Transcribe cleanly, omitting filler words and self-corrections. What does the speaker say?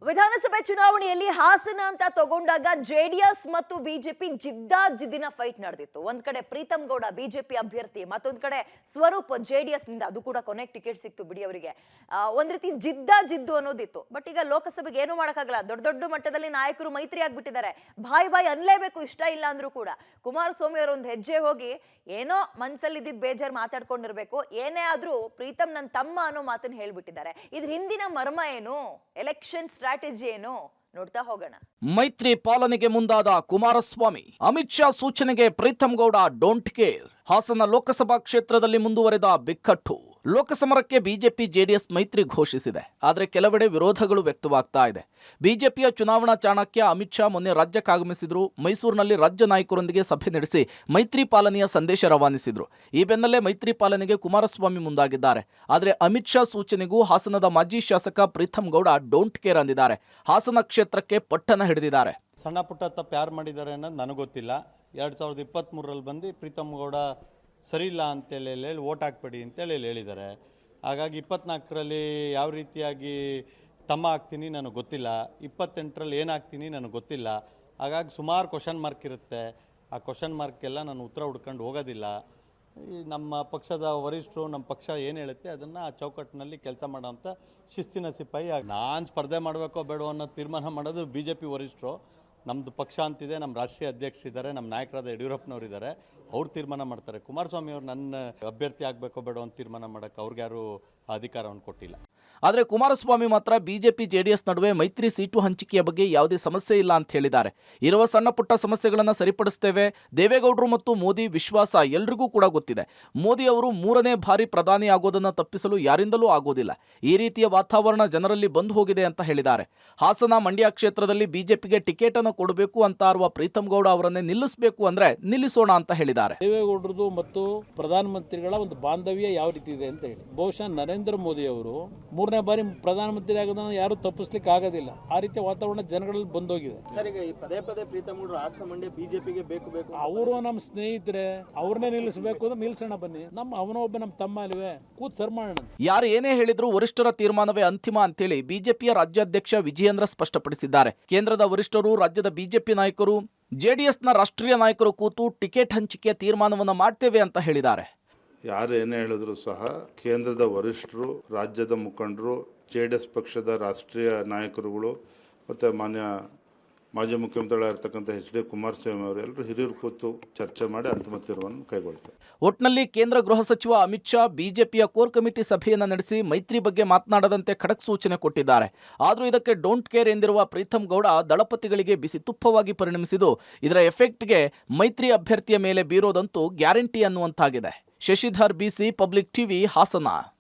ವಿಧಾನಸಭೆ ಚುನಾವಣೆಯಲ್ಲಿ ಹಾಸನ ಅಂತ ತಗೊಂಡಾಗ ಜೆಡಿಎಸ್ ಮತ್ತು ಬಿಜೆಪಿ ಜಿದ್ದಿನ ಫೈಟ್ ನಡೆದಿತ್ತು. ಒಂದ್ ಕಡೆ ಪ್ರೀತಮ್ ಗೌಡ ಬಿಜೆಪಿ ಅಭ್ಯರ್ಥಿ, ಮತ್ತೊಂದ್ ಕಡೆ ಸ್ವರೂಪ್ ಜೆಡಿಎಸ್ ನಿಂದ, ಅದು ಕೂಡ ಕೊನೆಗೆ ಟಿಕೆಟ್ ಸಿಕ್ತು ಬಿಡಿ ಅವರಿಗೆ. ಒಂದ್ ರೀತಿ ಜಿದ್ದು ಅನ್ನೋದಿತ್ತು. ಬಟ್ ಈಗ ಲೋಕಸಭೆಗೆ ಏನು ಮಾಡಕ್ಕಾಗಲ್ಲ, ದೊಡ್ಡ ಮಟ್ಟದಲ್ಲಿ ನಾಯಕರು ಮೈತ್ರಿ ಆಗ್ಬಿಟ್ಟಿದ್ದಾರೆ. ಬಾಯ್ ಅನ್ಲೇಬೇಕು, ಇಷ್ಟ ಇಲ್ಲ ಅಂದ್ರೂ ಕೂಡ. ಕುಮಾರಸ್ವಾಮಿ ಅವರು ಒಂದು ಹೆಜ್ಜೆ ಹೋಗಿ ಏನೋ ಮನ್ಸಲ್ಲಿ ಇದ್ದಿದ್ ಬೇಜಾರ್ ಮಾತಾಡ್ಕೊಂಡಿರ್ಬೇಕು, ಏನೇ ಆದ್ರೂ ಪ್ರೀತಮ್ ನನ್ನ ತಮ್ಮ ಅನ್ನೋ ಮಾತನ್ನ ಹೇಳ್ಬಿಟ್ಟಿದ್ದಾರೆ. ಇದ್ರ ಹಿಂದಿನ ಮರ್ಮ ಏನು, ಎಲೆಕ್ಷನ್ ಸ್ಟ್ರಾಟಜಿ ಏನು, ನೋಡ್ತಾ ಹೋಗೋಣ. ಮೈತ್ರಿ ಪಾಲನೆಗೆ ಮುಂದಾದ ಕುಮಾರಸ್ವಾಮಿ, ಅಮಿತ್ ಶಾ ಸೂಚನೆಗೆ ಪ್ರೀತಮ್ ಗೌಡ ಡೋಂಟ್ ಕೇರ್. ಹಾಸನ ಲೋಕಸಭಾ ಕ್ಷೇತ್ರದಲ್ಲಿ ಮುಂದುವರೆದ ಬಿಕ್ಕಟ್ಟು. ಲೋಕಸಮರಕ್ಕೆ ಬಿಜೆಪಿ ಜೆಡಿಎಸ್ ಮೈತ್ರಿ ಘೋಷಿಸಿದೆ. ಆದರೆ ಕೆಲವೆಡೆ ವಿರೋಧಗಳು ವ್ಯಕ್ತವಾಗ್ತಾ ಇದೆ. ಬಿಜೆಪಿಯ ಚುನಾವಣಾ ಚಾಣಕ್ಯ ಅಮಿತ್ ಶಾ ಮೊನ್ನೆ ರಾಜ್ಯಕ್ಕೆ ಆಗಮಿಸಿದ್ರು. ಮೈಸೂರಿನಲ್ಲಿ ರಾಜ್ಯ ನಾಯಕರೊಂದಿಗೆ ಸಭೆ ನಡೆಸಿ ಮೈತ್ರಿ ಪಾಲನೆಯ ಸಂದೇಶ ರವಾನಿಸಿದ್ರು. ಈ ಬೆನ್ನಲ್ಲೇ ಮೈತ್ರಿ ಪಾಲನೆಗೆ ಕುಮಾರಸ್ವಾಮಿ ಮುಂದಾಗಿದ್ದಾರೆ. ಆದರೆ ಅಮಿತ್ ಶಾ ಸೂಚನೆಗೂ ಹಾಸನದ ಮಾಜಿ ಶಾಸಕ ಪ್ರೀತಮ್ ಗೌಡ ಡೋಂಟ್ ಕೇರ್ ಅಂದಿದ್ದಾರೆ. ಹಾಸನ ಕ್ಷೇತ್ರಕ್ಕೆ ಪಟ್ಟಣ ಹಿಡಿದಿದ್ದಾರೆ. ಸಣ್ಣ ಪುಟ್ಟ ತಪ್ಪು ಯಾರು ಮಾಡಿದ್ದಾರೆ ಅನ್ನೋದು ನನಗೆ ಗೊತ್ತಿಲ್ಲ. 2023ರಲ್ಲಿ ಬಂದು ಪ್ರೀತಮ್ ಗೌಡ ಸರಿ ಇಲ್ಲ ಅಂತೇಳಿ ಓಟ್ ಹಾಕ್ಬೇಡಿ ಅಂತೇಳಿ ಹೇಳಿದ್ದಾರೆ. ಹಾಗಾಗಿ 24ರಲ್ಲಿ ಯಾವ ರೀತಿಯಾಗಿ ತಮ್ಮ ಆಗ್ತೀನಿ ನನಗೆ ಗೊತ್ತಿಲ್ಲ, 28ರಲ್ಲಿ ಏನಾಗ್ತೀನಿ ನನಗೆ ಗೊತ್ತಿಲ್ಲ. ಹಾಗಾಗಿ ಸುಮಾರು ಕ್ವಶನ್ ಮಾರ್ಕ್ ಇರುತ್ತೆ. ಆ ಕ್ವಶನ್ ಮಾರ್ಕೆಲ್ಲ ನಾನು ಉತ್ತರ ಹುಡ್ಕೊಂಡು ಹೋಗೋದಿಲ್ಲ. ನಮ್ಮ ಪಕ್ಷದ ವರಿಷ್ಠರು, ನಮ್ಮ ಪಕ್ಷ ಏನು ಹೇಳುತ್ತೆ ಅದನ್ನು ಆ ಚೌಕಟ್ಟಿನಲ್ಲಿ ಕೆಲಸ ಮಾಡೋಂಥ ಶಿಸ್ತಿನ ಸಿಪಾಯಿ. ನಾನು ಸ್ಪರ್ಧೆ ಮಾಡಬೇಕೋ ಬೇಡೋ ಅನ್ನೋ ತೀರ್ಮಾನ ಮಾಡೋದು BJP ವರಿಷ್ಠರು. ನಮ್ಮದು ಪಕ್ಷ ಅಂತಿದೆ, ನಮ್ಮ ರಾಷ್ಟ್ರೀಯ ಅಧ್ಯಕ್ಷರಿದ್ದಾರೆ, ನಮ್ಮ ನಾಯಕರಾದ ಯಡಿಯೂರಪ್ಪನವರು ಇದ್ದಾರೆ, ಅವ್ರು ತೀರ್ಮಾನ ಮಾಡ್ತಾರೆ. ಕುಮಾರಸ್ವಾಮಿ ಅವರು ನನ್ನ ಅಭ್ಯರ್ಥಿ ಆಗಬೇಕೋ ಬೇಡೋ ಅಂತ ತೀರ್ಮಾನ ಮಾಡೋಕ್ಕೆ ಅವ್ರಿಗೆ ಯಾರು ಅಧಿಕಾರವನ್ನು ಕೊಟ್ಟಿಲ್ಲ. ಆದರೆ ಕುಮಾರಸ್ವಾಮಿ ಮಾತ್ರ ಬಿಜೆಪಿ ಜೆಡಿಎಸ್ ನಡುವೆ ಮೈತ್ರಿ ಸೀಟು ಹಂಚಿಕೆಯ ಬಗ್ಗೆ ಯಾವುದೇ ಸಮಸ್ಯೆ ಇಲ್ಲ ಅಂತ ಹೇಳಿದ್ದಾರೆ. ಇರುವ ಸಣ್ಣ ಪುಟ್ಟ ಸಮಸ್ಯೆಗಳನ್ನು ಸರಿಪಡಿಸ್ತೇವೆ. ದೇವೇಗೌಡರು ಮತ್ತು ಮೋದಿ ವಿಶ್ವಾಸ ಎಲ್ರಿಗೂ ಕೂಡ ಗೊತ್ತಿದೆ. ಮೋದಿ ಅವರು 3ನೇ ಬಾರಿ ಪ್ರಧಾನಿ ಆಗೋದನ್ನು ತಪ್ಪಿಸಲು ಯಾರಿಂದಲೂ ಆಗೋದಿಲ್ಲ. ಈ ರೀತಿಯ ವಾತಾವರಣ ಜನರಲ್ಲಿ ಬಂದು ಹೋಗಿದೆ ಅಂತ ಹೇಳಿದ್ದಾರೆ. ಹಾಸನ ಮಂಡ್ಯ ಕ್ಷೇತ್ರದಲ್ಲಿ ಬಿಜೆಪಿಗೆ ಟಿಕೆಟ್ ಅನ್ನು ಕೊಡಬೇಕು ಅಂತ ಇರುವ ಪ್ರೀತಮ್ ಗೌಡ ಅವರನ್ನೇ ನಿಲ್ಲಿಸಬೇಕು ಅಂದ್ರೆ ನಿಲ್ಲಿಸೋಣ ಅಂತ ಹೇಳಿದ್ದಾರೆ. ದೇವೇಗೌಡರದು ಮತ್ತು ಪ್ರಧಾನಮಂತ್ರಿಗಳ ಒಂದು ಬಾಂಧವ್ಯ ಯಾವ ರೀತಿ ಇದೆ ಅಂತ ಹೇಳಿ, ಬಹುಶಃ ನರೇಂದ್ರ ಮೋದಿ ಅವರು 3ನೇ ಬಾರಿ ಪ್ರಧಾನಮಂತ್ರಿ ಆಗೋದನ್ನು ಯಾರು ತಪ್ಪಿಸ್ಲಿಕ್ಕೆ ಆಗೋದಿಲ್ಲ. ಆ ರೀತಿಯ ವಾತಾವರಣ ಜನಗಳಲ್ಲಿ ಬಂದೋಗಿದೆ. ಸರ್, ಈಗ ಪದೇ ಪ್ರೀತಮ್ ಗೌಡರು ಹಾಸನ ಮಂಡ್ಯ ಬಿಜೆಪಿಗೆ ಬೇಕು ಅವರು ನಮ್ಮ ಸ್ನೇಹಿತರೆ, ಅವ್ರನ್ನೇ ನಿಲ್ಲಿಸಬೇಕು ಅಂದ್ರೆ ನಿಲ್ಸೋಣ ಬನ್ನಿ. ಅವನೊಬ್ಬ ನಮ್ಮ ತಮ್ಮ ಅಲ್ವೇ, ಕೂತ್ ಸರ್ ಮಾಡೋಣ. ಯಾರು ಏನೇ ಹೇಳಿದ್ರು ವರಿಷ್ಠರ ತೀರ್ಮಾನವೇ ಅಂತಿಮ ಅಂತೇಳಿ ಬಿಜೆಪಿಯ ರಾಜ್ಯಾಧ್ಯಕ್ಷ ವಿಜಯೇಂದ್ರ ಸ್ಪಷ್ಟಪಡಿಸಿದ್ದಾರೆ. ಕೇಂದ್ರದ ವರಿಷ್ಠರು, ರಾಜ್ಯದ ಬಿಜೆಪಿ ನಾಯಕರು, ಜೆಡಿಎಸ್ನ ರಾಷ್ಟ್ರೀಯ ನಾಯಕರು ಕೂತು ಟಿಕೆಟ್ ಹಂಚಿಕೆಯ ತೀರ್ಮಾನವನ್ನು ಮಾಡ್ತೇವೆ ಅಂತ ಹೇಳಿದ್ದಾರೆ. ಯಾರು ಏನೇ ಹೇಳಿದ್ರು ಸಹ ಕೇಂದ್ರದ ವರಿಷ್ಠರು, ರಾಜ್ಯದ ಮುಖಂಡರು, JDS ಪಕ್ಷದ ರಾಷ್ಟ್ರೀಯ ನಾಯಕರುಗಳು ಮತ್ತು ಮಾಜಿ ಮುಖ್ಯಮಂತ್ರಿಗಳಾಗಿರ್ತಕ್ಕಂಥ HD ಕುಮಾರಸ್ವಾಮಿ ಅವರು ಎಲ್ಲರೂ ಹಿರಿಯರು ಕೂತು ಚರ್ಚೆ ಮಾಡಿ ಅಂತಿಮ ತೀರ್ಮಾನ ಕೈಗೊಳ್ತಾರೆ. ಒಟ್ನಲ್ಲಿ ಕೇಂದ್ರ ಗೃಹ ಸಚಿವ ಅಮಿತ್ ಶಾ ಬಿಜೆಪಿಯ ಕೋರ್ ಕಮಿಟಿ ಸಭೆಯನ್ನು ನಡೆಸಿ ಮೈತ್ರಿ ಬಗ್ಗೆ ಮಾತನಾಡದಂತೆ ಖಡಕ್ ಸೂಚನೆ ಕೊಟ್ಟಿದ್ದಾರೆ. ಆದರೂ ಇದಕ್ಕೆ ಡೋಂಟ್ ಕೇರ್ ಎಂದಿರುವ ಪ್ರೀತಮ್ ಗೌಡ ದಳಪತಿಗಳಿಗೆ ಬಿಸಿ ತುಪ್ಪವಾಗಿ ಪರಿಣಮಿಸಿದ್ದು, ಇದರ ಎಫೆಕ್ಟ್ಗೆ ಮೈತ್ರಿ ಅಭ್ಯರ್ಥಿಯ ಮೇಲೆ ಬೀರೋದಂತೂ ಗ್ಯಾರಂಟಿ ಅನ್ನುವಂತಾಗಿದೆ. Shashidhar BC, public TV, Hassan.